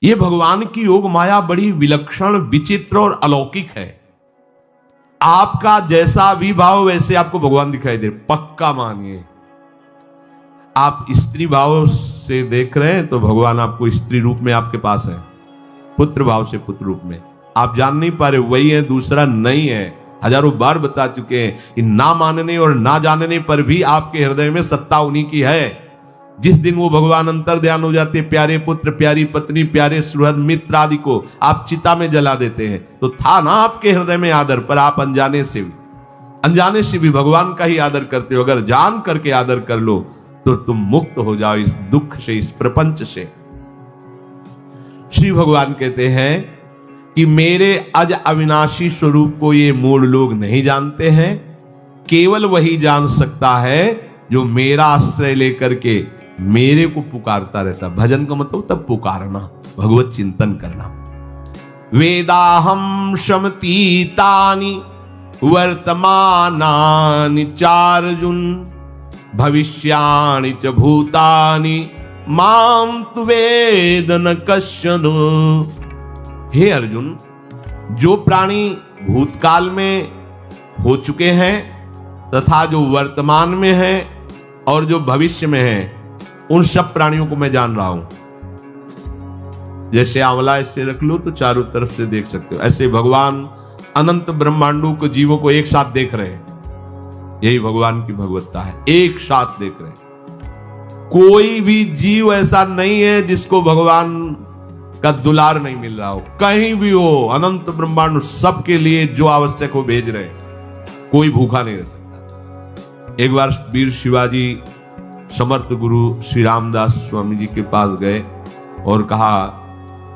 ये भगवान की योग माया बड़ी विलक्षण, विचित्र और अलौकिक है। आपका जैसा भी भाव वैसे आपको भगवान दिखाई दे, पक्का मानिए। आप स्त्री भाव से देख रहे हैं तो भगवान आपको स्त्री रूप में आपके पास है, पुत्र भाव से पुत्र रूप में। आप जान नहीं पा रहे, वही है, दूसरा नहीं है। हजारों बार बता चुके हैं कि ना मानने और ना जानने पर भी आपके हृदय में सत्ता उन्हीं की है। जिस दिन वो भगवान अंतर्ध्यान हो जाते, प्यारे पुत्र, प्यारी पत्नी, प्यारे सुहृद मित्र आदि को आप चिता में जला देते हैं, तो था ना आपके हृदय में आदर, पर आप अनजाने से भी भगवान का ही आदर करते हो। अगर जान करके आदर कर लो तो तुम मुक्त हो जाओ इस दुख से, इस प्रपंच से। श्री भगवान कहते हैं कि मेरे अज अविनाशी स्वरूप को ये मूढ़ लोग नहीं जानते हैं। केवल वही जान सकता है जो मेरा आश्रय लेकर के मेरे को पुकारता रहता। भजन का मतलब तब पुकारना, भगवत चिंतन करना। वेदाहम शमतीतानि वर्तमानानि चार्जुन भविष्याणि च भूतानि माम तु वेद न कश्चन। हे अर्जुन, जो प्राणी भूतकाल में हो चुके हैं तथा जो वर्तमान में है और जो भविष्य में है, उन सब प्राणियों को मैं जान रहा हूं। जैसे आंवला ऐसे रख लो तो चारों तरफ से देख सकते हो, ऐसे भगवान अनंत ब्रह्मांडों को, जीवों को एक साथ देख रहे हैं। यही भगवान की भगवत्ता है, एक साथ देख रहे हैं। कोई भी जीव ऐसा नहीं है जिसको भगवान का दुलार नहीं मिल रहा हो, कहीं भी हो, अनंत ब्रह्मांड सबके लिए जो आवश्यक हो भेज रहे हैं। कोई भूखा नहीं रह सकता। एक बार वीर शिवाजी समर्थ गुरु श्री रामदास स्वामी जी के पास गए और कहा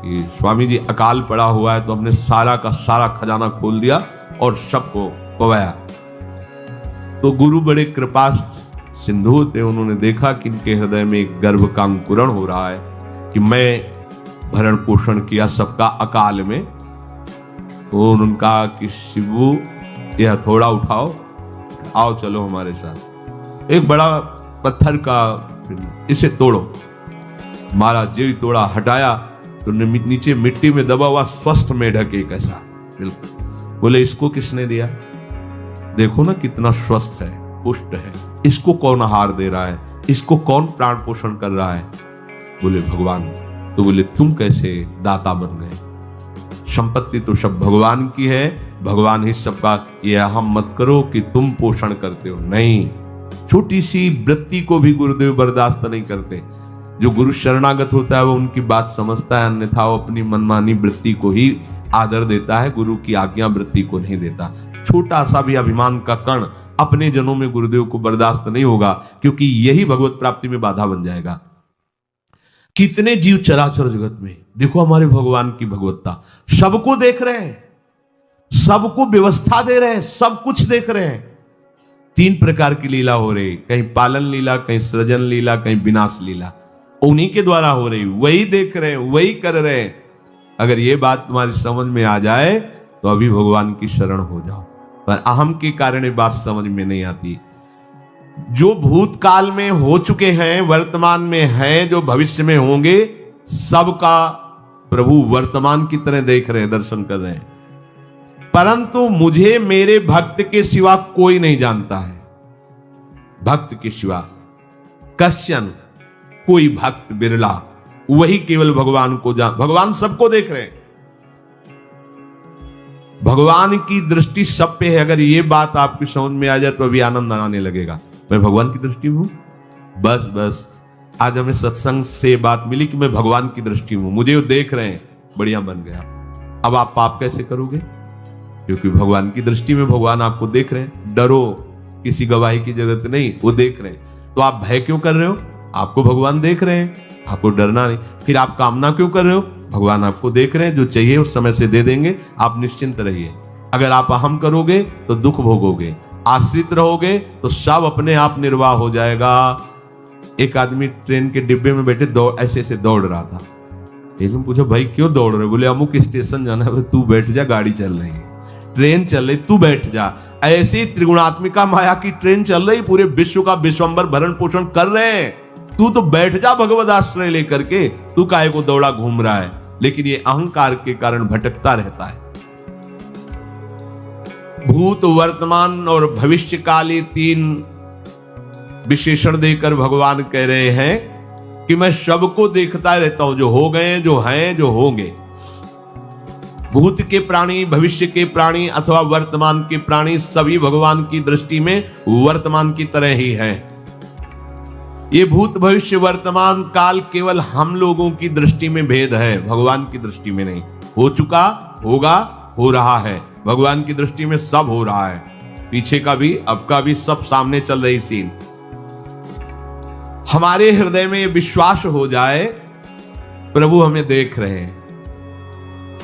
कि स्वामी जी अकाल पड़ा हुआ है, तो हमने सारा का सारा खजाना खोल दिया और सबको पवाया। तो गुरु बड़े कृपा सिंधु थे, उन्होंने देखा कि इनके हृदय में एक गर्भ का अंकुरण हो रहा है कि मैं भरण पोषण किया सबका अकाल में। तो उन्होंने कहा कि शिवू यह थोड़ा उठाओ, आओ चलो हमारे साथ। एक बड़ा पत्थर का, इसे तोड़ो। महाराज जी तोड़ा, हटाया तो नीचे मिट्टी में दबा हुआ स्वस्थ मेढक एक ऐसा, बिल्कुल। बोले इसको किसने दिया? देखो ना कितना स्वस्थ है, पुष्ट है, इसको कौन आहार दे रहा है, इसको कौन प्राण पोषण कर रहा है? बोले भगवान। तो बोले तुम कैसे दाता बन गए? संपत्ति तो सब भगवान की है, भगवान ही सबका। यह हम मत करो कि तुम पोषण करते हो, नहीं। छोटी सी वृत्ति को भी गुरुदेव बर्दाश्त नहीं करते। जो गुरु शरणागत होता है वो उनकी बात समझता है, अन्यथा वो अपनी मनमानी वृत्ति को ही आदर देता है, गुरु की आज्ञा वृत्ति को नहीं देता। छोटा सा भी अभिमान का कण अपने जनों में गुरुदेव को बर्दाश्त नहीं होगा, क्योंकि यही भगवत प्राप्ति में बाधा बन जाएगा। कितने जीव चराचर जगत में, देखो हमारे भगवान की भगवत्ता, सबको देख रहे हैं, सबको व्यवस्था दे रहे हैं, सब कुछ देख रहे हैं। 3 प्रकार की लीला हो रही, कहीं पालन लीला, कहीं सृजन लीला, कहीं विनाश लीला, उन्हीं के द्वारा हो रही, वही देख रहे हैं, वही कर रहे हैं। अगर ये बात तुम्हारी समझ में आ जाए तो अभी भगवान की शरण हो जाओ, पर अहम के कारण ये बात समझ में नहीं आती। जो भूतकाल में हो चुके हैं, वर्तमान में हैं, जो भविष्य में होंगे, सबका प्रभु वर्तमान की तरह देख रहे हैं, दर्शन कर रहे हैं। परंतु मुझे मेरे भक्त के सिवा कोई नहीं जानता है। भक्त के सिवा कश्चन, कोई भक्त बिरला, वही केवल भगवान को भगवान सबको देख रहे हैं, भगवान की दृष्टि सब पे है। अगर ये बात आपकी समझ में आ जाए तो अभी आनंद आने लगेगा। मैं भगवान की दृष्टि में हूं, बस आज हमें सत्संग से बात मिली कि मैं भगवान की दृष्टि में हूं, मुझे वो देख रहे हैं, बढ़िया बन गया। अब आप पाप कैसे करोगे? क्योंकि भगवान की दृष्टि में भगवान आपको देख रहे हैं। डरो, किसी गवाही की जरूरत नहीं, वो देख रहे हैं। तो आप भय क्यों कर रहे हो? आपको भगवान देख रहे हैं, आपको डरना नहीं। फिर आप कामना क्यों कर रहे हो? भगवान आपको देख रहे हैं, जो चाहिए उस समय से दे देंगे, आप निश्चिंत रहिए। अगर आप अहम करोगे तो दुख भोगोगे, आश्रित रहोगे तो सब अपने आप निर्वाह हो जाएगा। एक आदमी ट्रेन के डिब्बे में बैठे ऐसे दौड़ रहा था। एक पूछा भाई क्यों दौड़ रहे? बोले अमुक स्टेशन जाना है। तू बैठ जा, गाड़ी चल रही है, ट्रेन चल रही, तू बैठ जा। ऐसी त्रिगुणात्मिका माया की ट्रेन चल रही, पूरे विश्व का विश्वंबर भरण पोषण कर रहे हैं, तू तो बैठ जा भगवत आश्रय लेकर के। तू काहे को दौड़ा घूम रहा है? लेकिन ये अहंकार के कारण भटकता रहता है। भूत, वर्तमान और भविष्य काल, ये 3 विशेषण देकर भगवान कह रहे हैं कि मैं सबको देखता रहता हूं, जो हो गए, जो हैं, जो होंगे। भूत के प्राणी, भविष्य के प्राणी अथवा वर्तमान के प्राणी सभी भगवान की दृष्टि में वर्तमान की तरह ही हैं। ये भूत, भविष्य, वर्तमान काल केवल हम लोगों की दृष्टि में भेद है, भगवान की दृष्टि में नहीं। हो चुका, होगा, हो रहा है। भगवान की दृष्टि में सब हो रहा है, पीछे का भी, अब का भी, सब सामने चल रही सीन। हमारे हृदय में ये विश्वास हो जाए प्रभु हमें देख रहे हैं।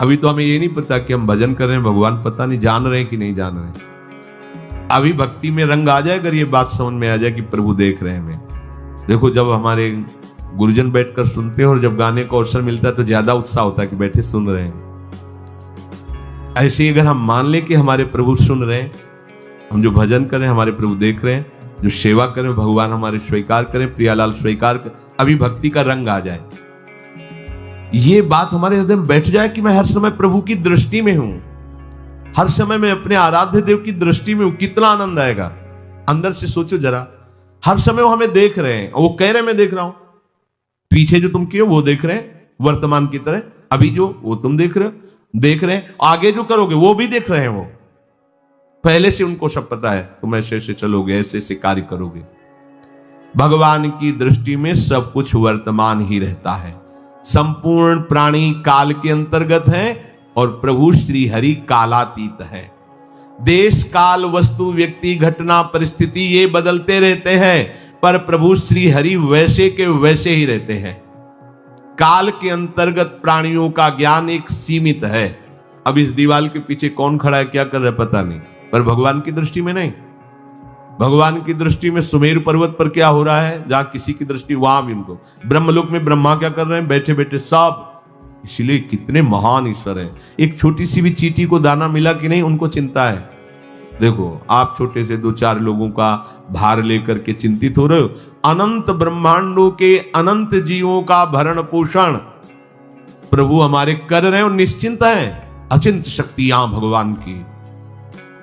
अभी तो हमें ये नहीं पता कि हम भजन कर रहे हैं, भगवान पता नहीं जान रहे हैं कि नहीं जान रहे हैं। अभी भक्ति में रंग आ जाए, अगर ये बात समझ में आ जाए कि प्रभु देख रहे हैं हमें। देखो, जब हमारे गुरुजन बैठकर सुनते हैं और जब गाने को अवसर मिलता है तो ज्यादा उत्साह होता है कि बैठे सुन रहे हैं। ऐसे ही अगर हम मान ले कि हमारे प्रभु सुन रहे हैं, हम जो भजन करें हमारे प्रभु देख रहे हैं, जो सेवा करें भगवान हमारे स्वीकार करें, प्रियालाल स्वीकार कर, अभी भक्ति का रंग आ जाए, ये बात हमारे हृदय में बैठ जाए कि मैं हर समय प्रभु की दृष्टि में हूं, हर समय मैं अपने आराध्य देव की दृष्टि में हूं, कितना आनंद आएगा। अंदर से सोचो जरा, हर समय वो हमें देख रहे हैं, वो कह रहे हैं मैं देख रहा हूं। पीछे जो तुम किए वो देख रहे हैं वर्तमान की तरह, अभी जो वो तुम देख रहे हैं, आगे जो करोगे वो भी देख रहे हैं। वो पहले से उनको सब पता है, तुम ऐसे ऐसे चलोगे, ऐसे ऐसे कार्य करोगे। भगवान की दृष्टि में सब कुछ वर्तमान ही रहता है। संपूर्ण प्राणी काल के अंतर्गत हैं और प्रभु श्री हरि कालातीत है। देश, काल, वस्तु, व्यक्ति, घटना, परिस्थिति ये बदलते रहते हैं, पर प्रभु श्री हरि वैसे के वैसे ही रहते हैं। काल के अंतर्गत प्राणियों का ज्ञान एक सीमित है। अब इस दीवार के पीछे कौन खड़ा है, क्या कर रहा है पता नहीं, पर भगवान की दृष्टि में नहीं। भगवान की दृष्टि में सुमेरु पर्वत पर क्या हो रहा है, जहां किसी की दृष्टि, वहां भी उनको। ब्रह्मलोक में ब्रह्मा क्या कर रहे हैं, बैठे बैठे सब। इसलिए कितने महान ईश्वर हैं। एक छोटी सी भी चींटी को दाना मिला कि नहीं, उनको चिंता है। देखो, आप छोटे से 2-4 लोगों का भार लेकर के चिंतित हो रहे हो, अनंत ब्रह्मांडों के अनंत जीवों का भरण पोषण प्रभु हमारे कर रहे हैं और निश्चिंत हैं। अचिंत शक्तियां भगवान की,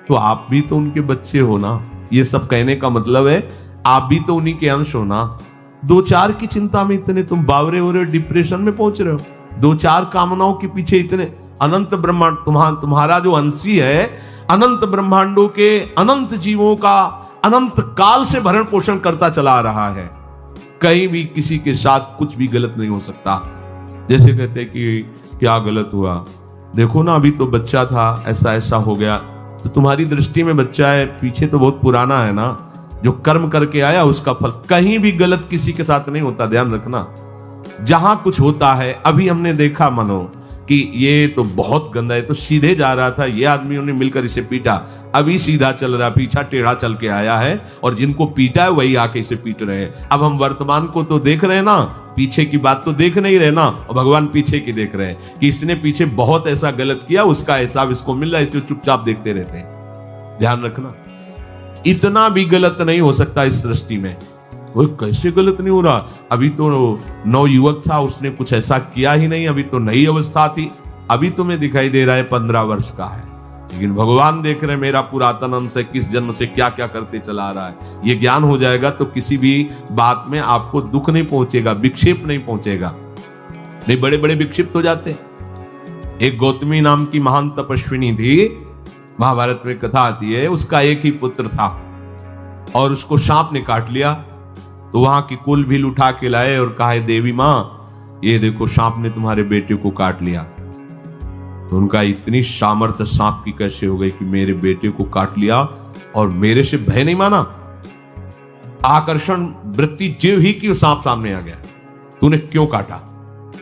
तो आप भी तो उनके बच्चे हो ना। ये सब कहने का मतलब है आप भी तो उन्हीं के अंश हो ना। 2-4 की चिंता में इतने तुम बावरे हो रहे हो, डिप्रेशन में पहुंच रहे हो। 2-4 कामनाओं के पीछे इतने, अनंत ब्रह्मांड तुम्हारा जो अंशी है, अनंत ब्रह्मांडों के अनंत जीवों का अनंत काल से भरण पोषण करता चला रहा है। कहीं भी किसी के साथ कुछ भी गलत नहीं हो सकता। जैसे कहते कि क्या गलत हुआ, देखो ना अभी तो बच्चा था, ऐसा ऐसा हो गया, तो तुम्हारी दृष्टि में बच्चा है, पीछे तो बहुत पुराना है ना, जो कर्म करके आया उसका फल। कहीं भी गलत किसी के साथ नहीं होता, ध्यान रखना। जहां कुछ होता है, अभी हमने देखा मानो कि ये तो बहुत गंदा है, तो सीधे जा रहा था, ये आदमियों ने मिलकर इसे पीटा, अभी सीधा चल रहा, पीछा टेढ़ा चल के आया है, और जिनको पीटा है वही आके इसे पीट रहे हैं। अब हम वर्तमान को तो देख रहे हैं ना, पीछे की बात तो देख नहीं रहे ना, और भगवान पीछे की देख रहे हैं कि इसने पीछे बहुत ऐसा गलत किया, उसका हिसाब इसको मिल रहा है, इसलिए चुपचाप देखते रहते हैं। ध्यान रखना, इतना भी गलत नहीं हो सकता इस सृष्टि में। वो कैसे गलत नहीं हो रहा, अभी तो नवयुवक था, उसने कुछ ऐसा किया ही नहीं, अभी तो नई अवस्था थी, अभी तुम्हें दिखाई दे रहा है 15 वर्ष का है, लेकिन भगवान देख रहे हैं मेरा पुरातन अंश है, किस जन्म से क्या क्या करते चला रहा है। ये ज्ञान हो जाएगा तो किसी भी बात में आपको दुख नहीं पहुंचेगा, विक्षेप नहीं पहुंचेगा। नहीं, बड़े बड़े विक्षिप्त हो जाते। एक गौतमी नाम की महान तपस्विनी थी, महाभारत में कथा आती है, उसका एक ही पुत्र था और उसको सांप ने काट लिया। तो वहां की कुल भील उठा के लाए और कहा, देवी मां ये देखो सांप ने तुम्हारे बेटे को काट लिया। तो उनका इतनी सामर्थ्य सांप की कैसे हो गई कि मेरे बेटे को काट लिया और मेरे से भय नहीं माना। आकर्षण वृत्ति जीव ही की सांप सामने आ गया, तूने क्यों काटा,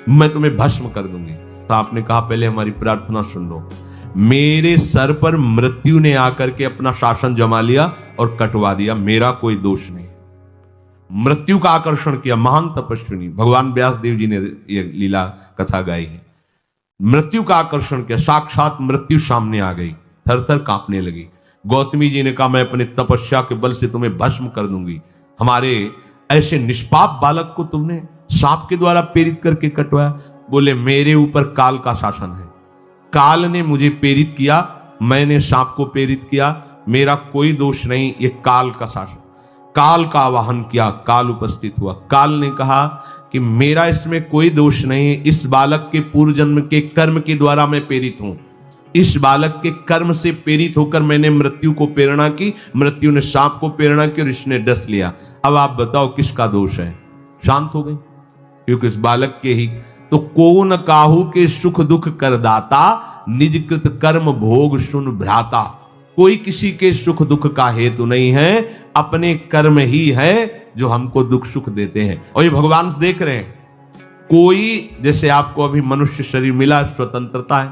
मैं तुम्हें भस्म कर दूंगी। सांप ने कहा, पहले हमारी प्रार्थना सुन लो। मेरे सर पर मृत्यु ने आकर के अपना शासन जमा लिया और कटवा दिया, मेरा कोई दोष नहीं। मृत्यु का आकर्षण किया, महान तपस्विनी, भगवान व्यास देव जी ने यह लीला कथा गाई है। मृत्यु का आकर्षण किया, साक्षात मृत्यु सामने आ गई, थर थर कांपने लगी। गौतमी जी ने कहा, मैं अपने तपस्या के बल से तुम्हें भस्म कर दूंगी। हमारे ऐसे निष्पाप बालक को तुमने सांप के द्वारा प्रेरित करके कटवाया। बोले मेरे ऊपर काल का शासन है, काल ने मुझे प्रेरित किया, मैंने सांप को प्रेरित किया, मेरा कोई दोष नहीं, ये काल का शासन। काल का आवाहन किया, काल उपस्थित हुआ। काल ने कहा कि मेरा इसमें कोई दोष नहीं, इस बालक के पूर्व जन्म के कर्म के द्वारा मैं प्रेरित हूं, इस बालक के कर्म से प्रेरित होकर मैंने मृत्यु को प्रेरणा की, मृत्यु ने सांप को प्रेरणा की और इसने डस लिया। अब आप बताओ किसका दोष है? शांत हो गई, क्योंकि इस बालक के ही तो को न काहू के सुख दुख करदाता, निज कृत कर्म भोग सुन भ्राता। कोई किसी के सुख दुख का हेतु नहीं है, अपने कर्म ही है जो हमको दुख सुख देते हैं। और ये भगवान देख रहे हैं, कोई जैसे आपको अभी मनुष्य शरीर मिला, स्वतंत्रता है,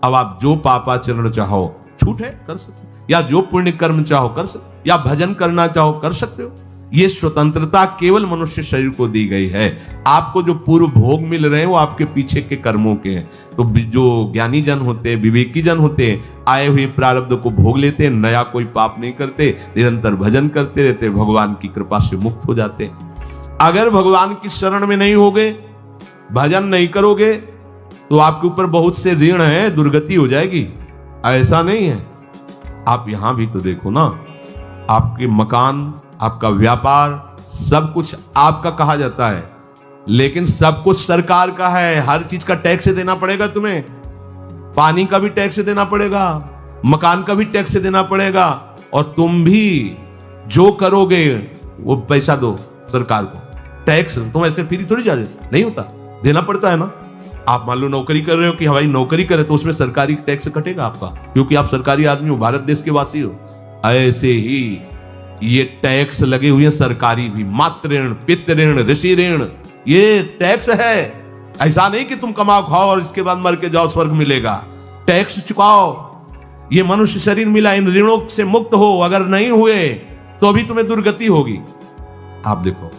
अब आप जो पापाचरण चाहो छूट है कर सकते हो, या जो पुण्य कर्म चाहो कर सकते हो, या भजन करना चाहो कर सकते हो। ये स्वतंत्रता केवल मनुष्य शरीर को दी गई है। आपको जो पूर्व भोग मिल रहे हैं वो आपके पीछे के कर्मों के हैं। तो जो ज्ञानी जन होते हैं, विवेकी जन होते हैं, आए हुए प्रारब्ध को भोग लेते हैं, नया कोई पाप नहीं करते, निरंतर भजन करते रहते, भगवान की कृपा से मुक्त हो जाते हैं। अगर भगवान की शरण में नहीं होगे, भजन नहीं करोगे, तो आपके ऊपर बहुत से ऋण है, दुर्गति हो जाएगी। ऐसा नहीं है। आप यहां भी तो देखो ना, आपके मकान, आपका व्यापार, सब कुछ आपका कहा जाता है, लेकिन सब कुछ सरकार का है। हर चीज का टैक्स देना पड़ेगा तुम्हें, पानी का भी टैक्स देना पड़ेगा, मकान का भी टैक्स देना पड़ेगा, और तुम भी जो करोगे वो पैसा दो सरकार को। टैक्स तुम ऐसे फ्री थोड़ी जा नहीं होता, देना पड़ता है ना। आप मान लो नौकरी कर रहे हो कि हमारी नौकरी करे, तो उसमें सरकारी टैक्स कटेगा आपका, क्योंकि आप सरकारी आदमी हो, भारत देश के वासी हो। ऐसे ही ये टैक्स लगे हुए हैं सरकारी भी, मातृ ऋण, पितृ ऋण, ऋषि ऋण, ये टैक्स है। ऐसा नहीं कि तुम कमाओ खाओ और इसके बाद मर के जाओ स्वर्ग मिलेगा। टैक्स चुकाओ। ये मनुष्य शरीर मिला, इन ऋणों से मुक्त हो। अगर नहीं हुए तो भी तुम्हें दुर्गति होगी। आप देखो,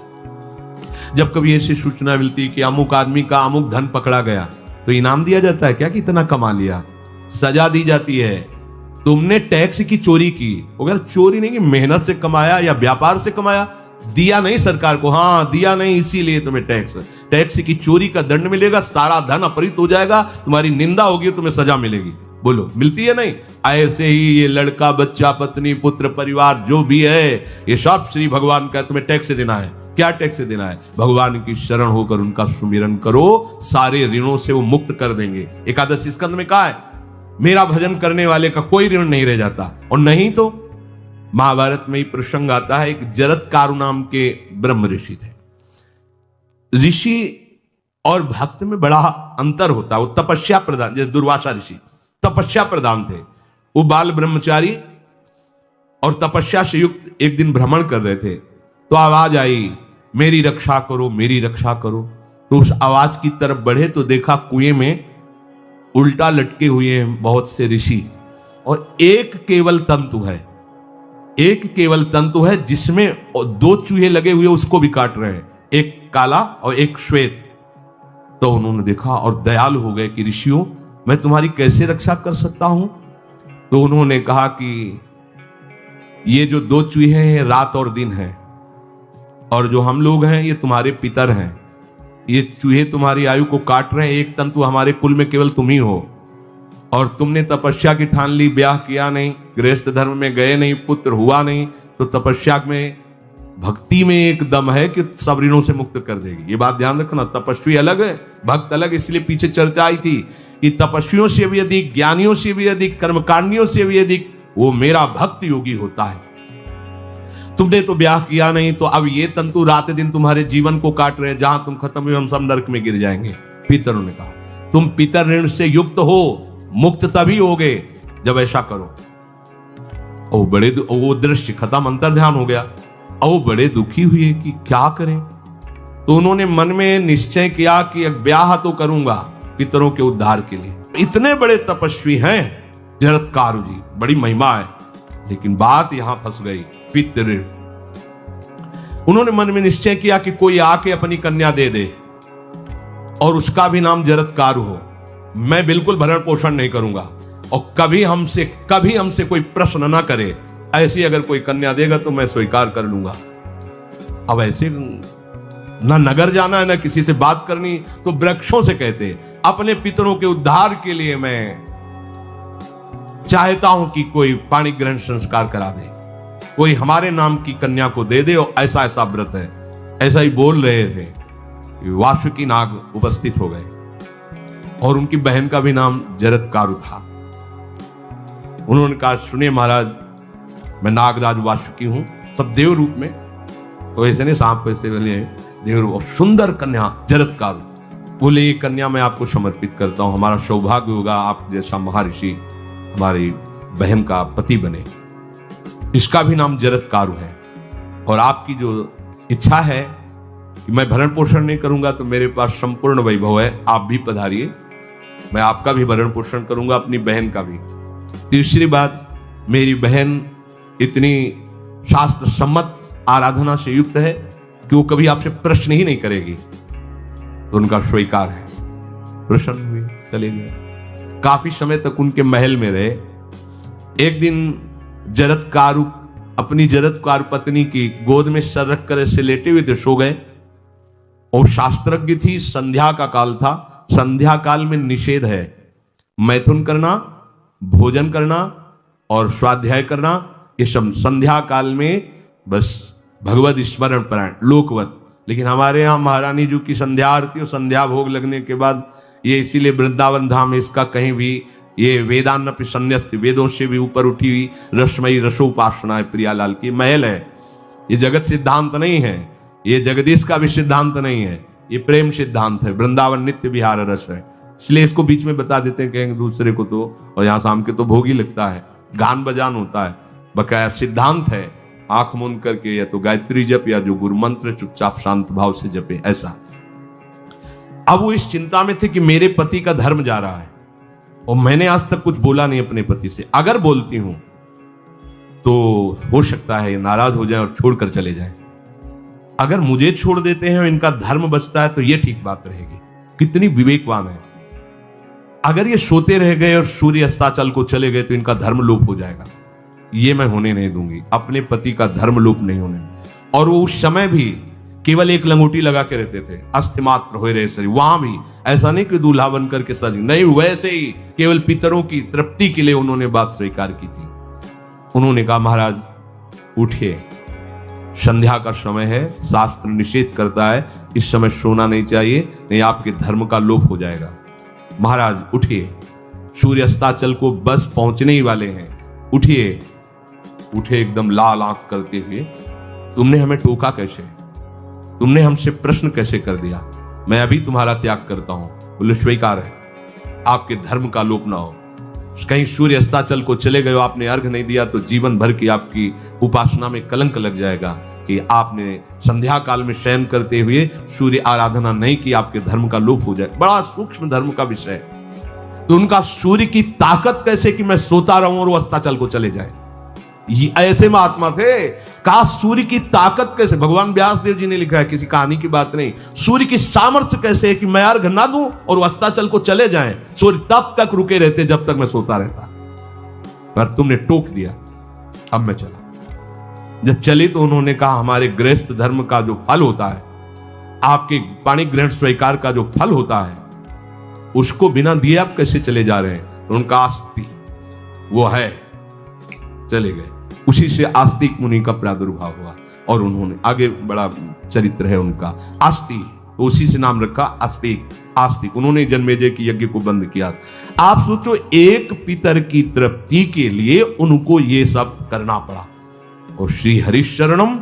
जब कभी ऐसी सूचना मिलती कि अमुक आदमी का अमुक धन पकड़ा गया, तो इनाम दिया जाता है क्या कि इतना कमा लिया? सजा दी जाती है, तुमने टैक्स की चोरी की। अगर चोरी नहीं की, मेहनत से कमाया या व्यापार से कमाया, दिया नहीं सरकार को, हाँ दिया नहीं, इसीलिए तुम्हें टैक्स की चोरी का दंड मिलेगा, सारा धन अपहृत हो जाएगा, तुम्हारी निंदा होगी, तुम्हें सजा मिलेगी। बोलो मिलती है नहीं? ऐसे ही ये लड़का, बच्चा, पत्नी, पुत्र, परिवार जो भी है, ये सब श्री भगवान का तुम्हें टैक्स देना है। क्या टैक्स देना है? भगवान की शरण होकर उनका सुमिरन करो, सारे ऋणों से वो मुक्त कर देंगे। एकादशी स्कंद में कहा है, मेरा भजन करने वाले का कोई ऋण नहीं रह जाता। और नहीं तो महाभारत में ही प्रसंग आता है, एक जरत्कारु नाम के ब्रह्म ऋषि थे। ऋषि और भक्त में बड़ा अंतर होता है। वो तपस्या प्रधान, जैसे दुर्वासा ऋषि तपस्या प्रधान थे, वो बाल ब्रह्मचारी और तपस्या से युक्त एक दिन भ्रमण कर रहे थे, तो आवाज आई, मेरी रक्षा करो, मेरी रक्षा करो। तो उस आवाज की तरफ बढ़े तो देखा कुएं में उल्टा लटके हुए हैं बहुत से ऋषि, और एक केवल तंतु है, एक केवल तंतु है जिसमें दो चूहे लगे हुए उसको भी काट रहे हैं, एक काला और एक श्वेत। तो उन्होंने देखा और दयालु हो गए कि ऋषियों, मैं तुम्हारी कैसे रक्षा कर सकता हूं? तो उन्होंने कहा कि ये जो दो चूहे हैं रात और दिन हैं, और जो हम लोग हैं ये तुम्हारे पितर हैं। ये चूहे तुम्हारी आयु को काट रहे हैं, एक तंतु हमारे कुल में केवल तुम ही हो, और तुमने तपस्या की ठान ली, ब्याह किया नहीं, गृहस्थ धर्म में गए नहीं, पुत्र हुआ नहीं, तो तपस्या में, भक्ति में एक दम है कि सब ऋणों से मुक्त कर देगी। ये बात ध्यान रखना, तपस्वी अलग है, भक्त अलग। इसलिए पीछे चर्चा आई थी कि तपस्वियों से भी अधिक, ज्ञानियों से भी अधिक, कर्मकांडियों से भी अधिक वो मेरा भक्त योगी होता है। तुमने तो ब्याह किया नहीं, तो अब ये तंतु रात दिन तुम्हारे जीवन को काट रहे हैं, जहां तुम खत्म हुए हम सब नरक में गिर जाएंगे। पितरों ने कहा, तुम पितर ऋण से युक्त हो, मुक्त तभी होगे जब ऐसा करो। ओ बड़े वो दृश्य खत्म, अंतर ध्यान हो गया। ओ बड़े दुखी हुए कि क्या करें। तो उन्होंने मन में निश्चय किया कि ब्याह तो करूंगा पितरों के उद्धार के लिए। इतने बड़े तपस्वी हैं जरत्कारु जी, बड़ी महिमा है, लेकिन बात यहां फंस गई, पितृ। उन्होंने मन में निश्चय किया कि कोई आके अपनी कन्या दे दे और उसका भी नाम जरत्कारु हो, मैं बिल्कुल भरण पोषण नहीं करूंगा, और कभी हमसे कोई प्रश्न ना करे। ऐसी अगर कोई कन्या देगा तो मैं स्वीकार कर लूंगा। अब ऐसे ना नगर जाना है, ना किसी से बात करनी, तो वृक्षों से कहते अपने पितरों के उद्धार के लिए मैं चाहता हूं कि कोई पाणी ग्रहण संस्कार करा दे, कोई हमारे नाम की कन्या को दे दे, और ऐसा ऐसा व्रत है। ऐसा ही बोल रहे थे, वासुकी नाग उपस्थित हो गए और उनकी बहन का भी नाम जरत्कारु था। उन्होंने कहा, सुनिए महाराज, मैं नागराज वासुकी हूं, सब देव रूप में, तो ऐसे नहीं सांप वैसे वाले देव रूप, और सुंदर कन्या जरत्कारु। बोले, ये कन्या मैं आपको समर्पित करता हूं, हमारा सौभाग्य होगा आप जैसा महर्षि हमारी बहन का पति बने। इसका भी नाम जरत्कारु है, और आपकी जो इच्छा है कि मैं भरण पोषण नहीं करूंगा तो मेरे पास संपूर्ण वैभव है, आप भी पधारिए, मैं आपका भी भरण पोषण करूंगा, अपनी बहन का भी। तीसरी बात, मेरी बहन इतनी शास्त्र सम्मत आराधना से युक्त है कि वो कभी आपसे प्रश्न ही नहीं करेगी, तो उनका स्वीकार है। प्रसन्न हुए, चले गए। काफी समय तक उनके महल में रहे। एक दिन जरत्कारु अपनी जरत्कारु पत्नी की गोद में सर रख कर ऐसे लेटे हुए थे, सो गए। और शास्त्रज्ञ थी, संध्या का काल था, संध्या काल में निषेध है मैथुन करना, भोजन करना और स्वाध्याय करना, ये सब संध्या काल में बस भगवत स्मरण परायण लोकवत। लेकिन हमारे यहाँ महारानी जी की संध्या आरती और संध्या भोग लगने के बाद ये इसीलिए वृंदावन धाम में इसका कहीं भी ये वेदान्नपि संन्यस्त, वेदों से भी ऊपर उठी हुई रसमयी रसोपासना है, प्रियालाल की महल है। ये जगत सिद्धांत नहीं है, ये जगदीश का भी सिद्धांत नहीं है, ये प्रेम सिद्धांत है। वृंदावन नित्य विहार रस है, इसलिए इसको बीच में बता देते हैं, कहेंगे दूसरे को तो, और यहाँ शाम के तो भोग ही लगता है, गान बजान होता है, बकाया सिद्धांत है। आंख मूंद करके या तो गायत्री जप या जो गुरु मंत्र चुपचाप शांत भाव से जपे, ऐसा। अब वो इस चिंता में थे कि मेरे पति का धर्म जा रहा है, और मैंने आज तक कुछ बोला नहीं अपने पति से, अगर बोलती हूं तो हो सकता है ये नाराज हो जाए और छोड़कर चले जाए। अगर मुझे छोड़ देते हैं और इनका धर्म बचता है तो ये ठीक बात रहेगी। कितनी विवेकवान है। अगर ये सोते रह गए और सूर्य अस्ताचल को चले गए तो इनका धर्म लोप हो जाएगा, ये मैं होने नहीं दूंगी, अपने पति का धर्म लोप नहीं होने। और वो उस समय भी केवल एक लंगोटी लगा के रहते थे, अस्थि मात्र हो रहे शरीर, वहां भी ऐसा नहीं कि दूल्हा बन करके सज नहीं, वैसे ही केवल पितरों की तृप्ति के लिए उन्होंने बात स्वीकार की थी। उन्होंने कहा, महाराज उठिए, संध्या का समय है, शास्त्र निषेध करता है इस समय सोना नहीं चाहिए, नहीं आपके धर्म का लोप हो जाएगा। महाराज उठिए, सूर्य अस्ताचल को बस पहुंचने ही वाले हैं, उठिए। उठे एकदम लाल आंख करते हुए, तुमने हमें टोका कैसे, तुमने हमसे प्रश्न कैसे कर दिया, मैं अभी तुम्हारा त्याग करता हूं। बोले, स्वीकार है, आपके धर्म का लोप ना हो। कहीं सूर्य अस्ताचल को चले गए, आपने अर्घ नहीं दिया तो जीवन भर की आपकी उपासना में कलंक लग जाएगा कि आपने संध्या काल में शयन करते हुए सूर्य आराधना नहीं की, आपके धर्म का लोप हो जाए। बड़ा सूक्ष्म धर्म का विषय। तो उनका सूर्य की ताकत कैसे कि मैं सोता रहूं और वो अस्ताचल को चले जाए, ये ऐसे महात्मा थे। कहा सूर्य की ताकत कैसे, भगवान व्यास देव जी ने लिखा है, किसी कहानी की बात नहीं। सूर्य की सामर्थ्य कैसे है कि मैं अर्घ ना दूं और अस्ताचल को चले जाएं, सूर्य तब तक रुके रहते जब तक मैं सोता रहता, पर तुमने टोक दिया, अब मैं चला। जब चली तो उन्होंने कहा, हमारे गृहस्थ धर्म का जो फल होता है, आपके पाणी ग्रहण स्वीकार का जो फल होता है, उसको बिना दिए आप कैसे चले जा रहे हैं। तो उनका आस्ति वो है, चले गए। उसी से आस्तिक मुनि का प्रादुर्भाव हुआ, और उन्होंने आगे बड़ा चरित्र है उनका, आस्तिक, तो उसी से नाम रखा आस्तिक। आस्तिक उन्होंने जन्मेजय की यज्ञ को बंद किया। आप सोचो, एक पितर की तृप्ति के लिए उनको ये सब करना पड़ा। और श्री हरिशरणम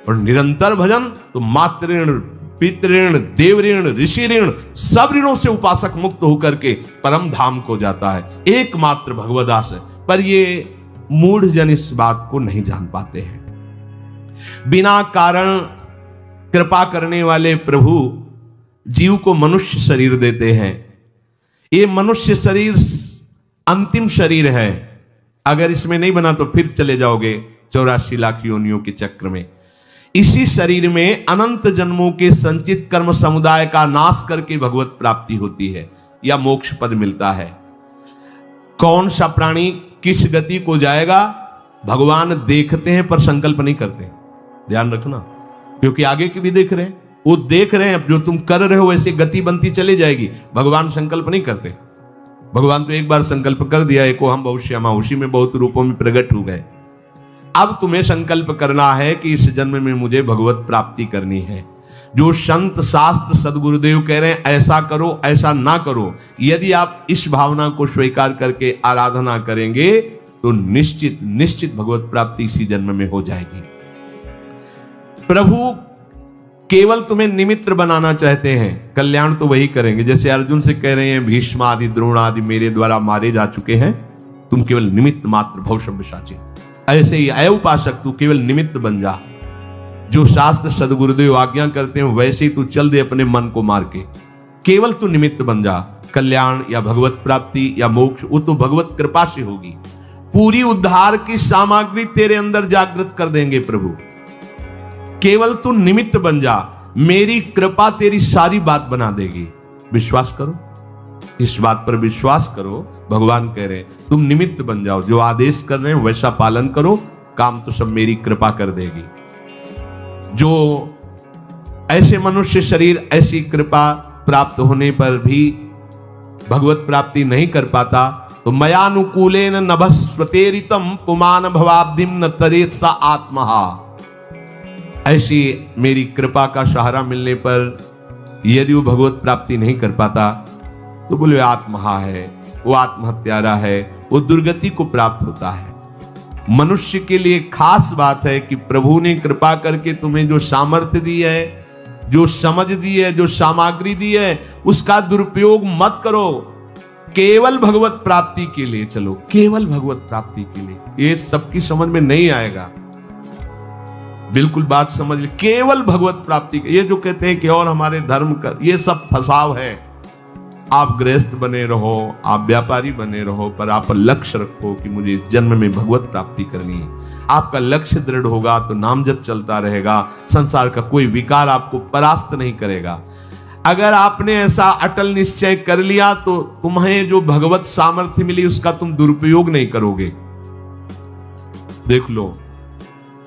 और निरंतर भजन, तो मातृण, पितृण, देवऋण, ऋषि ऋण, सब ऋणों से उपासक मुक्त होकर के परम धाम को जाता है। एकमात्र भगवदास है, पर ये मूढ़ जन इस बात को नहीं जान पाते हैं। बिना कारण कृपा करने वाले प्रभु जीव को मनुष्य शरीर देते हैं। ये मनुष्य शरीर अंतिम शरीर है, अगर इसमें नहीं बना तो फिर चले जाओगे 84 लाख योनियों के चक्र में। इसी शरीर में अनंत जन्मों के संचित कर्म समुदाय का नाश करके भगवत प्राप्ति होती है या मोक्ष पद मिलता है। कौन सा प्राणी किस गति को जाएगा भगवान देखते हैं पर संकल्प नहीं करते, ध्यान रखना, क्योंकि आगे की भी देख रहे हैं। वो देख रहे हैं, अब जो तुम कर रहे हो वैसे गति बनती चली जाएगी। भगवान संकल्प नहीं करते। भगवान तो एक बार संकल्प कर दिया, एको हम बहुश्यामा, उसी में बहुत रूपों में प्रकट हो गए। अब तुम्हें संकल्प करना है कि इस जन्म में मुझे भगवत प्राप्ति करनी है। जो संत शास्त्र सदगुरुदेव कह रहे हैं ऐसा करो ऐसा ना करो, यदि आप इस भावना को स्वीकार करके आराधना करेंगे तो निश्चित निश्चित भगवत प्राप्ति इसी जन्म में हो जाएगी। प्रभु केवल तुम्हें निमित्त बनाना चाहते हैं, कल्याण तो वही करेंगे। जैसे अर्जुन से कह रहे हैं भीष्म आदि द्रोण आदि मेरे द्वारा मारे जा चुके हैं, तुम केवल निमित्त मात्र भव सव्यसाची। ऐसे ही अय उपासक तू केवल निमित्त बन जा। जो शास्त्र सदगुरुदेव आज्ञा करते हैं वैसे ही तू चल दे अपने मन को मार के, केवल तू निमित्त बन जा। कल्याण या भगवत प्राप्ति या मोक्ष वो तो भगवत कृपा से होगी। पूरी उद्धार की सामग्री तेरे अंदर जागृत कर देंगे प्रभु। केवल तू निमित्त बन जा, मेरी कृपा तेरी सारी बात बना देगी। विश्वास करो, इस बात पर विश्वास करो। भगवान कह रहे हैं तुम निमित्त बन जाओ, जो आदेश कर रहे हैं वैसा पालन करो, काम तो सब मेरी कृपा कर देगी। जो ऐसे मनुष्य शरीर ऐसी कृपा प्राप्त होने पर भी भगवत प्राप्ति नहीं कर पाता, तो मयानुकूलेन नभस्वतेरितम पुमान भवाब्धिम न तरेत सा आत्महा। ऐसी मेरी कृपा का सहारा मिलने पर यदि वो भगवत प्राप्ति नहीं कर पाता तो बोले आत्महा है, वो आत्महत्यारा है, वो दुर्गति को प्राप्त होता है। मनुष्य के लिए खास बात है कि प्रभु ने कृपा करके तुम्हें जो सामर्थ्य दी है, जो समझ दी है, जो सामग्री दी है, उसका दुरुपयोग मत करो। केवल भगवत प्राप्ति के लिए चलो, केवल भगवत प्राप्ति के लिए। ये सबकी समझ में नहीं आएगा, बिल्कुल बात समझ ले। केवल भगवत प्राप्ति के, ये जो कहते हैं कि और हमारे धर्म कर, ये सब फसाव है। आप गृहस्थ बने रहो, आप व्यापारी बने रहो, पर आप लक्ष्य रखो कि मुझे इस जन्म में भगवत प्राप्ति करनी है। आपका लक्ष्य दृढ़ होगा तो नाम जप चलता रहेगा, संसार का कोई विकार आपको परास्त नहीं करेगा। अगर आपने ऐसा अटल निश्चय कर लिया तो तुम्हें जो भगवत सामर्थ्य मिली उसका तुम दुरुपयोग नहीं करोगे। देख लो,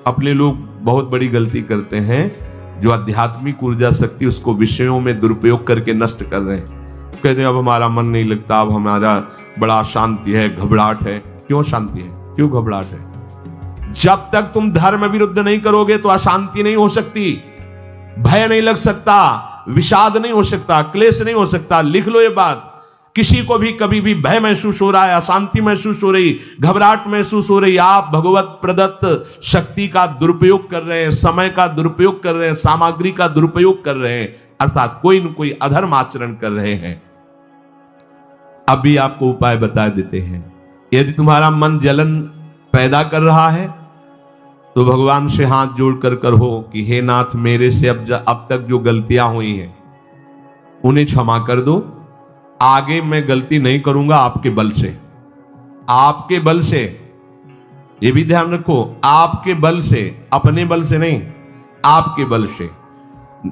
अपने लोग बहुत बड़ी गलती करते हैं, जो आध्यात्मिक ऊर्जा शक्ति उसको विषयों में दुरुपयोग करके नष्ट कर रहे हैं। कहते हैं अब हमारा मन नहीं लगता, अब हमारा बड़ा शांति है, घबराहट है। क्यों शांति है, क्यों घबराहट है? जब तक तुम धर्म विरुद्ध नहीं करोगे तो अशांति नहीं हो सकती, भय नहीं लग सकता, विषाद नहीं हो सकता, क्लेश नहीं हो सकता। लिख लो ये बात। किसी को भी कभी भी भय महसूस हो रहा है, अशांति महसूस हो रही, घबराहट महसूस हो रही, आप भगवत प्रदत्त शक्ति का दुरुपयोग कर रहे हैं, समय का दुरुपयोग कर रहे हैं, सामग्री का दुरुपयोग कर रहे हैं, अर्थात कोई न कोई अधर्म आचरण कर रहे हैं। अभी आपको उपाय बता देते हैं। यदि तुम्हारा मन जलन पैदा कर रहा है तो भगवान से हाथ जोड़कर कहो कि हे नाथ, मेरे से अब तक जो गलतियां हुई हैं उन्हें क्षमा कर दो। आगे मैं गलती नहीं करूंगा आपके बल से, आपके बल से। ये भी ध्यान रखो, आपके बल से, अपने बल से नहीं, आपके बल से।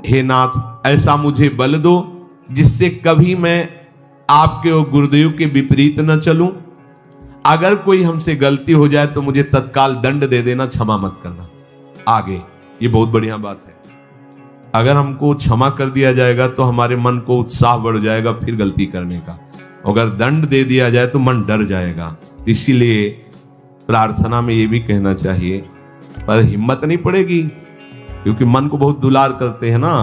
हे नाथ, ऐसा मुझे बल दो जिससे कभी मैं आपके और गुरुदेव के विपरीत न चलूं। अगर कोई हमसे गलती हो जाए तो मुझे तत्काल दंड दे देना, क्षमा मत करना आगे। ये बहुत बढ़िया बात है। अगर हमको क्षमा कर दिया जाएगा तो हमारे मन को उत्साह बढ़ जाएगा फिर गलती करने का। अगर दंड दे दिया जाए तो मन डर जाएगा। इसीलिए प्रार्थना में ये भी कहना चाहिए, पर हिम्मत नहीं पड़ेगी, क्योंकि मन को बहुत दुलार करते हैं ना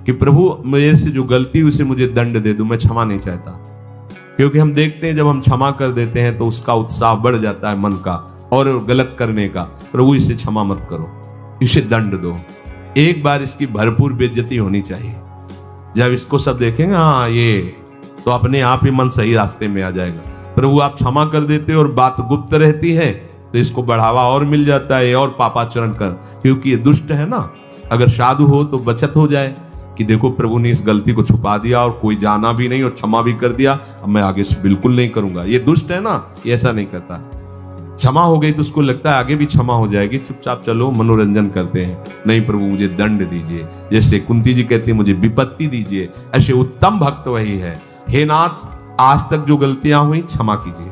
कि प्रभु मेरे से जो गलती उसे मुझे दंड दे दो, मैं क्षमा नहीं चाहता। क्योंकि हम देखते हैं जब हम क्षमा कर देते हैं तो उसका उत्साह बढ़ जाता है मन का और गलत करने का। प्रभु इसे क्षमा मत करो, इसे दंड दो। एक बार इसकी भरपूर बेइज्जती होनी चाहिए। जब इसको सब देखेंगे हाँ ये, तो अपने आप ही मन सही रास्ते में आ जाएगा। प्रभु आप क्षमा कर देते हो और बात गुप्त रहती है तो इसको बढ़ावा और मिल जाता है और पापाचरण कर, क्योंकि ये दुष्ट है ना। अगर साधु हो तो बचत हो जाए कि देखो प्रभु ने इस गलती को छुपा दिया और कोई जाना भी नहीं और क्षमा भी कर दिया, अब मैं आगे से बिल्कुल नहीं करूंगा। ये दुष्ट है ना, ये ऐसा नहीं करता। क्षमा हो गई तो उसको लगता है आगे भी क्षमा हो जाएगी, चुपचाप चलो मनोरंजन करते हैं। नहीं प्रभु मुझे दंड दीजिए, जैसे कुंती जी कहती है मुझे विपत्ति दीजिए। ऐसे उत्तम भक्त वही है। हे नाथ, आज तक जो गलतियां हुई क्षमा कीजिए,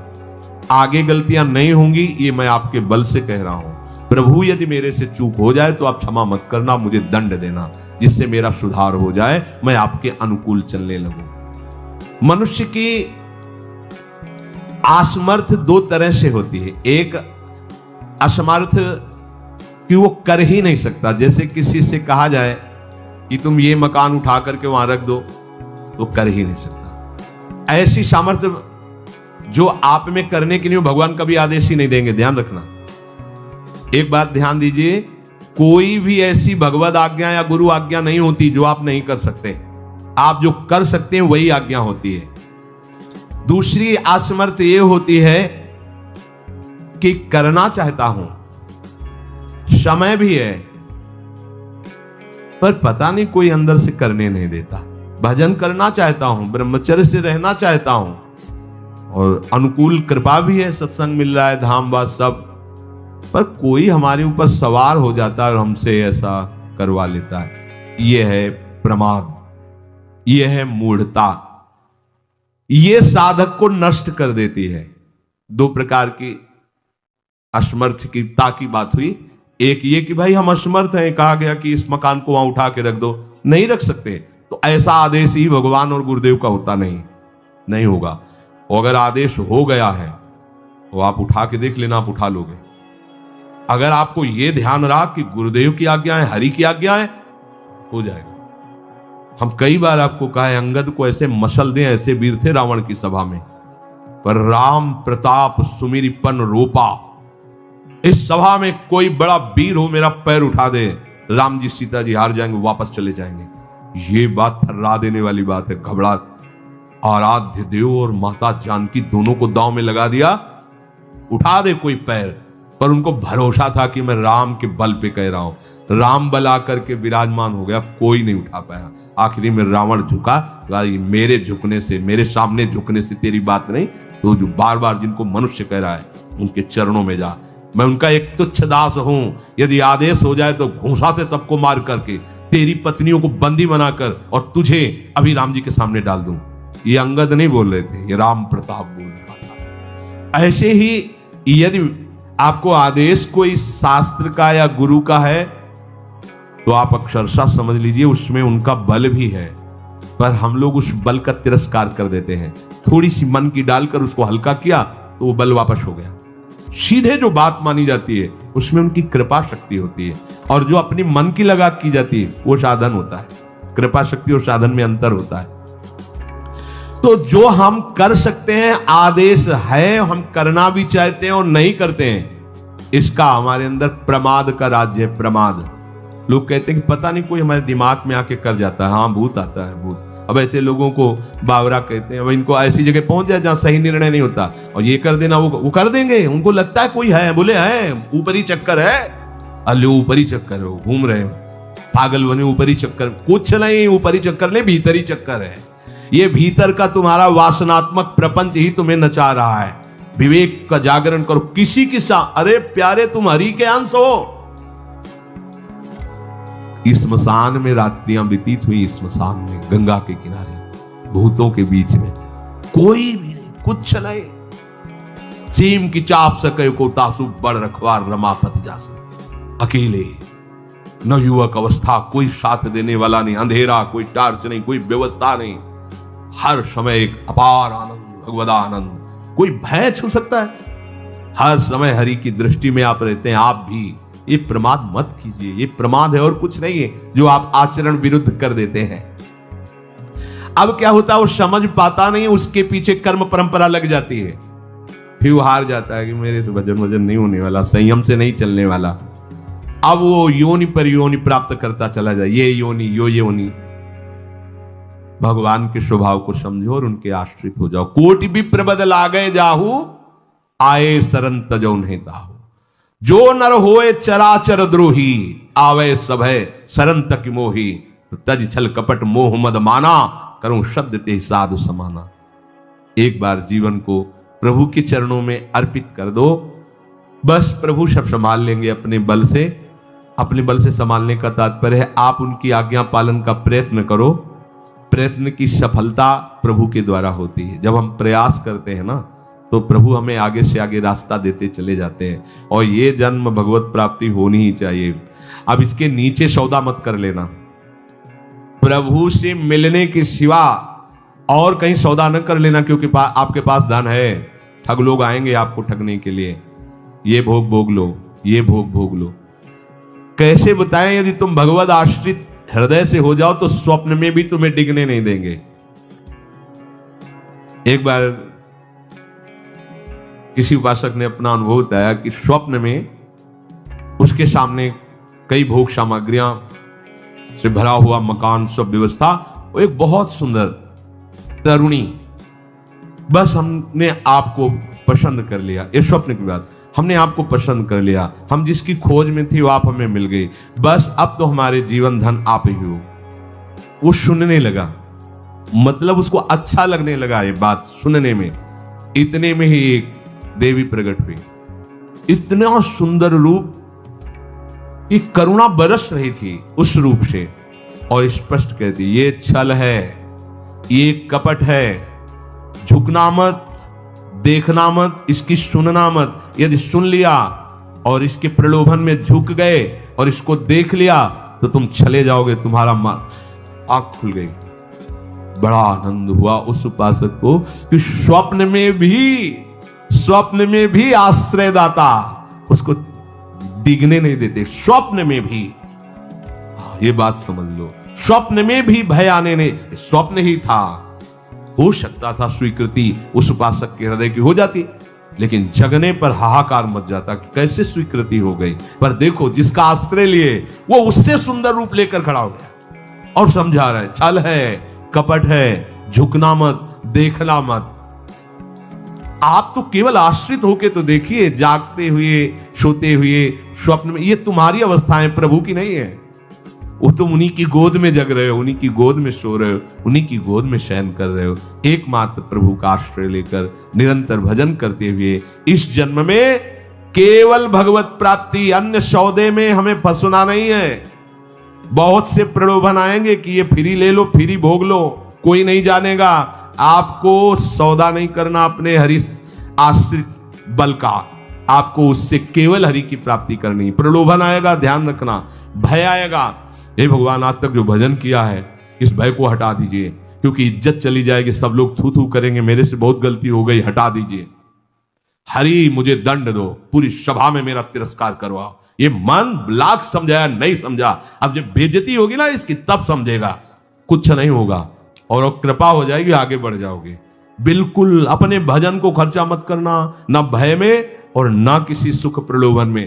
आगे गलतियां नहीं होंगी, ये मैं आपके बल से कह रहा हूं। प्रभु यदि मेरे से चूक हो जाए तो आप क्षमा मत करना, मुझे दंड देना, जिससे मेरा सुधार हो जाए, मैं आपके अनुकूल चलने लगूं। मनुष्य की असमर्थ दो तरह से होती है। एक असमर्थ कि वो कर ही नहीं सकता, जैसे किसी से कहा जाए कि तुम ये मकान उठा करके वहां रख दो, तो कर ही नहीं सकता। ऐसी सामर्थ्य जो आप में करने के लिए भगवान कभी आदेश ही नहीं देंगे, ध्यान रखना। एक बात ध्यान दीजिए, कोई भी ऐसी भगवद आज्ञा या गुरु आज्ञा नहीं होती जो आप नहीं कर सकते। आप जो कर सकते हैं वही आज्ञा होती है। दूसरी असमर्थ ये होती है कि करना चाहता हूं, समय भी है, पर पता नहीं कोई अंदर से करने नहीं देता। भजन करना चाहता हूं, ब्रह्मचर्य से रहना चाहता हूं, और अनुकूल कृपा भी है, सत्संग मिल रहा है, धामवास सब, पर कोई हमारे ऊपर सवार हो जाता है और हमसे ऐसा करवा लेता है। यह है प्रमाद, यह है मूढ़ता, यह साधक को नष्ट कर देती है। दो प्रकार की असमर्थता की बात हुई। एक ये कि भाई हम असमर्थ हैं, कहा गया कि इस मकान को वहां उठा के रख दो, नहीं रख सकते, तो ऐसा आदेश ही भगवान और गुरुदेव का होता नहीं होगा। और अगर आदेश हो गया है तो आप उठा के देख लेना, आप उठा लोगे। अगर आपको यह ध्यान रहा कि गुरुदेव की आज्ञा है, हरि की आज्ञा है, हो जाएगा। हम कई बार आपको कहा है, अंगद को ऐसे मसल दें, ऐसे वीर थे रावण की सभा में, पर राम प्रताप सुमिरिपन रोपा। इस सभा में कोई बड़ा वीर हो, मेरा पैर उठा दे, राम जी सीता जी हार जाएंगे, वापस चले जाएंगे। ये बात थर्रा देने वाली बात है। घबरा आराध्य देव और माता जानकी दोनों को दांव में लगा दिया, उठा दे कोई पैर, पर उनको भरोसा था कि मैं राम के बल पे कह रहा हूं। राम बल आकर के विराजमान हो गया, कोई नहीं उठा पाया। आखिरी में रावण झुका, मेरे झुकने से, मेरे सामने झुकने से तेरी बात नहीं, तो जो बार बार जिनको मनुष्य कह रहा है उनके चरणों में जा, मैं उनका एक तुच्छ दास हूं। यदि आदेश हो जाए तो घूंसा से सबको मार करके तेरी पत्नियों को बंदी बनाकर और तुझे अभी राम जी के सामने डाल दूं। ये अंगद नहीं बोल रहे थे, ये राम प्रताप बोल रहा था। ऐसे ही यदि आपको आदेश कोई शास्त्र का या गुरु का है तो आप अक्षरशः समझ लीजिए उसमें उनका बल भी है, पर हम लोग उस बल का तिरस्कार कर देते हैं। थोड़ी सी मन की डालकर उसको हल्का किया तो वो बल वापस हो गया। सीधे जो बात मानी जाती है उसमें उनकी कृपा शक्ति होती है, और जो अपनी मन की लगा की जाती है वो साधन होता है। कृपा शक्ति और साधन में अंतर होता है। तो जो हम कर सकते हैं, आदेश है, हम करना भी चाहते हैं और नहीं करते हैं, इसका हमारे अंदर प्रमाद का राज्य है। प्रमाद, लोग कहते हैं कि पता नहीं कोई हमारे दिमाग में आके कर जाता है। हाँ, भूत आता है, भूत। अब ऐसे लोगों को बावरा कहते हैं। अब इनको ऐसी जगह पहुंच जाए जहां सही निर्णय नहीं होता, और ये कर देना वो कर देंगे। उनको लगता है कोई है, बोले है, ऊपरी चक्कर है, अल्ले ऊपरी चक्कर हो, घूम रहे हो पागल बने, ऊपरी चक्कर कुछ नहीं, ऊपरी चक्कर नहीं, भीतरी चक्कर है। ये भीतर का तुम्हारा वासनात्मक प्रपंच ही तुम्हें नचा रहा है। विवेक का जागरण करो। किसी की अरे प्यारे, तुम हरि के अंश हो। स्मशान में रात्रियां व्यतीत हुई, स्मशान में, गंगा के किनारे, भूतों के बीच में, कोई भी नहीं, कुछ नहीं। चीम की चाप सके को तासु बड़ रखवार रमापत जासु। अकेले, न युवक अवस्था, कोई साथ देने वाला नहीं, अंधेरा, कोई टार्च नहीं, कोई व्यवस्था नहीं, हर समय एक अपार आनंद, भगवदा आनंद। कोई भय छू सकता है? हर समय हरि की दृष्टि में आप रहते हैं। आप भी ये प्रमाद मत कीजिए। ये प्रमाद है और कुछ नहीं है, जो आप आचरण विरुद्ध कर देते हैं। अब क्या होता है, वो समझ पाता नहीं, उसके पीछे कर्म परंपरा लग जाती है, फिर वो हार जाता है कि मेरे से भजन वजन नहीं होने वाला, संयम से नहीं चलने वाला। अब वो योनि पर योनि प्राप्त करता चला जाए, ये योनि, यो योनि। भगवान के स्वभाव को समझो और उनके आश्रित हो जाओ। कोटि विप्र बदल आ गए जाहू, आए सरन तजो नहीं ताहू। जो नर होए चराचर द्रोही, आवे सभय शरण तक मोही। तज छल कपट मोह मद माना, करूं शब्द ते साधु समाना। एक बार जीवन को प्रभु के चरणों में अर्पित कर दो, बस प्रभु सब संभाल लेंगे अपने बल से। अपने बल से संभालने का तात्पर्य है आप उनकी आज्ञा पालन का प्रयत्न करो। प्रयत्न की सफलता प्रभु के द्वारा होती है। जब हम प्रयास करते हैं ना, तो प्रभु हमें आगे से आगे रास्ता देते चले जाते हैं। और ये जन्म भगवत प्राप्ति होनी ही चाहिए। अब इसके नीचे सौदा मत कर लेना। प्रभु से मिलने के सिवा और कहीं सौदा न कर लेना, क्योंकि आपके पास धन है। ठग लोग आएंगे आपको ठगने के लिए, ये भोग भोग लो, ये भोग भोग लो। कैसे बताएं, यदि तुम भगवत आश्रित हृदय से हो जाओ तो स्वप्न में भी तुम्हें डिगने नहीं देंगे। एक बार किसी उपासक ने अपना अनुभव बताया कि स्वप्न में उसके सामने कई भोग सामग्रियां से भरा हुआ मकान, सब व्यवस्था, वो एक बहुत सुंदर तरुणी, बस हमने आपको पसंद कर लिया। ये स्वप्न की बात, हमने आपको पसंद कर लिया, हम जिसकी खोज में थी वो आप हमें मिल गई, बस अब तो हमारे जीवन धन आप ही हो। वो सुनने लगा, मतलब उसको अच्छा लगने लगा ये बात सुनने में। इतने में ही एक देवी प्रकट हुई, इतना सुंदर रूप कि करुणा बरस रही थी उस रूप से, और स्पष्ट कहती, ये छल है, ये कपट है, झुकना मत, देखना मत, इसकी सुनना मत। यदि सुन लिया और इसके प्रलोभन में झुक गए और इसको देख लिया तो तुम चले जाओगे, तुम्हारा आंख खुल गई। बड़ा आनंद हुआ उस उपासक को कि स्वप्न में भी आश्रयदाता उसको डिगने नहीं देते। स्वप्न में भी, ये बात समझ लो, स्वप्न में भी भय आने नहीं, स्वप्न ही था। हो सकता था स्वीकृति उस उपासक के हृदय की हो जाती, लेकिन जगने पर हाहाकार मच जाता कि कैसे स्वीकृति हो गई। पर देखो, जिसका आश्रय लिए वो उससे सुंदर रूप लेकर खड़ा हो गया और समझा रहा है, छल है, कपट है, झुकना मत, देखना मत। आप तो केवल आश्रित होके तो देखिए, जागते हुए, सोते हुए, स्वप्न में, ये तुम्हारी अवस्थाएं, प्रभु की नहीं है। वो तुम उन्हीं की गोद में जग रहे हो, उन्हीं की गोद में सो रहे हो, उन्हीं की गोद में शयन कर रहे हो। एकमात्र प्रभु का आश्रय लेकर निरंतर भजन करते हुए इस जन्म में केवल भगवत प्राप्ति, अन्य सौदे में हमें फंसना नहीं है। बहुत से प्रलोभन आएंगे कि ये फ्री ले लो, फ्री भोग लो, कोई नहीं जानेगा। आपको सौदा नहीं करना अपने हरि आश्रित बल का, आपको उससे केवल हरि की प्राप्ति करनी। प्रलोभन आएगा, ध्यान रखना, भय आएगा। हे भगवान, आज तक जो भजन किया है इस भय को हटा दीजिए, क्योंकि इज्जत चली जाएगी, सब लोग थू थू करेंगे, मेरे से बहुत गलती हो गई, हटा दीजिए। हरि मुझे दंड दो, पूरी सभा में मेरा तिरस्कार करवाओ। ये मन लाख समझाया, नहीं समझा, अब जब बेइज्जती होगी ना इसकी तब समझेगा। कुछ नहीं होगा और कृपा हो जाएगी, आगे बढ़ जाओगे। बिल्कुल अपने भजन को खर्चा मत करना, ना भय में और ना किसी सुख प्रलोभन में।